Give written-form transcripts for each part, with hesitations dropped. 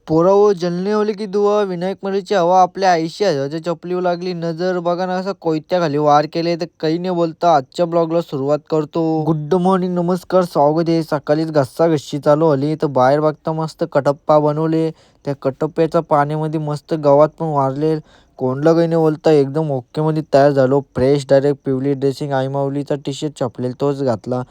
पोराओ जलने वाले की दुआ विनायक मलेची हवा आपल्या आईशी आजाच्या चपलीवर लागली नजर बघा ना असं कोयत्याखाली वार केले तर काही न बोलता आजच्या ब्लॉगला सुरुवात करतो. गुड मॉर्निंग नमस्कार स्वागत आहे. सकाळीच घस्साघशी चालू आली तर बाहेर बघता मस्त कटप्पा बनवले. त्या कटप्प्याच्या पाण्यामध्ये मस्त गवात पण वारले. कोंडलं काही नाही बोलता एकदम ओके मध्ये तयार झालो. फ्रेश डायरेक्ट पिवली ड्रेसिंग आई माऊलीचा टी शर्ट छापलेला तोच घातला.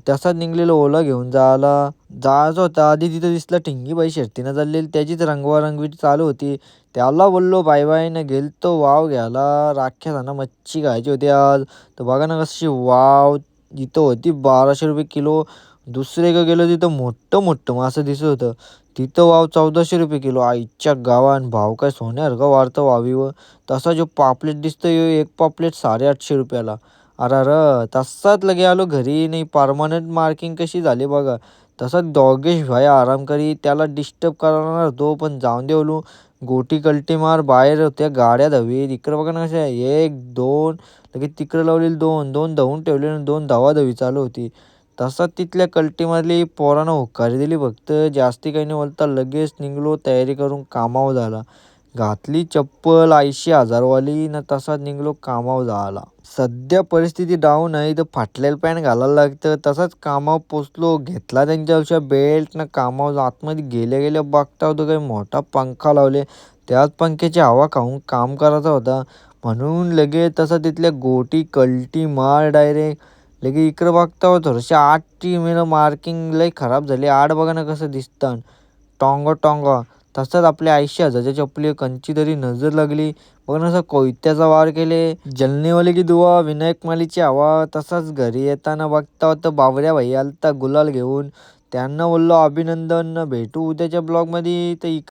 तसाच निघलेलो ओला घेऊन जायचं होतं. आधी तिथं दिसला टिंगीबाई शर्तीनं चाललेली त्याचीच रंगवारंगवी चालू होती. त्याला बोललो बाय बाय न गेलतो वाव घ्यायला. राख्या मच्छी खायची होती आज. तर बघा ना कशी वाव इथं होती 1200 रुपये किलो. दुसरीकडे गेलो तिथं मोठं मोठं मासं दिसत होतं. तिथं वाव 1400 रुपये किलो. आईच्या गावान भाव काय सोन्यासारखं वाढतं वावीवर. तसा जो पापलेट दिसतोय ह्यो एक पापलेट 850 रुपयाला. अरे तसाच लगे आलो घरी. नाही परमनंट मार्किंग कशी झाली बघा. तसाच डॉगेश भाई आराम करी त्याला डिस्टर्ब करणार होतो पण जाऊन दे बोलू. गोटी कल्टी मार बाहेर होत्या गाड्या धावीत. इकडं बघा ना कशा एक दोन लगेच तिकडं लावलेली दोन दोन धावून ठेवले आणि दोन धावाधावी चालू होती. तसाच तिथल्या कल्टीमधली पोरानं होकारी दिली फक्त. जास्ती काही नाही बोलता लगेच निघलो तयारी करून कामावर झाला. घातली चप्पल 80,000 वाली न तसाच निघलो कामावर जायला. सध्या परिस्थिती डाऊन आहे तर फाटलेलं पॅन्ट घालायला लागतं. तसाच कामावर पोचलो घेतला त्यांच्यापेक्षा बेल्ट न कामावर आतमध्ये गेल्या गेल्या बघता होतो काही मोठा पंखा लावले. त्याच पंख्याची हवा खाऊन काम करायचा होता म्हणून लगे तसा तिथल्या गोटी कल्टी मार डायरेक्ट. लगे इकडं बघता हो थोडीशी आठची मेलं मार्किंग लय खराब झाली. आड बघा ना कसं दिसतं टॉंग टॉंग. तसंच आपल्या 80,000च्या चपली कंची तरी नजर लागली. बघ ना असं कोयत्याचा वार केले. जलनेवाले की दुआ विनायक मालीची हवा. तसाच घरी येताना बघता होतं बावऱ्या भाई आलता गुलाल घेऊन. त्यांना बोललो अभिनंदन भेटू उद्याच्या ब्लॉगमध्ये. तर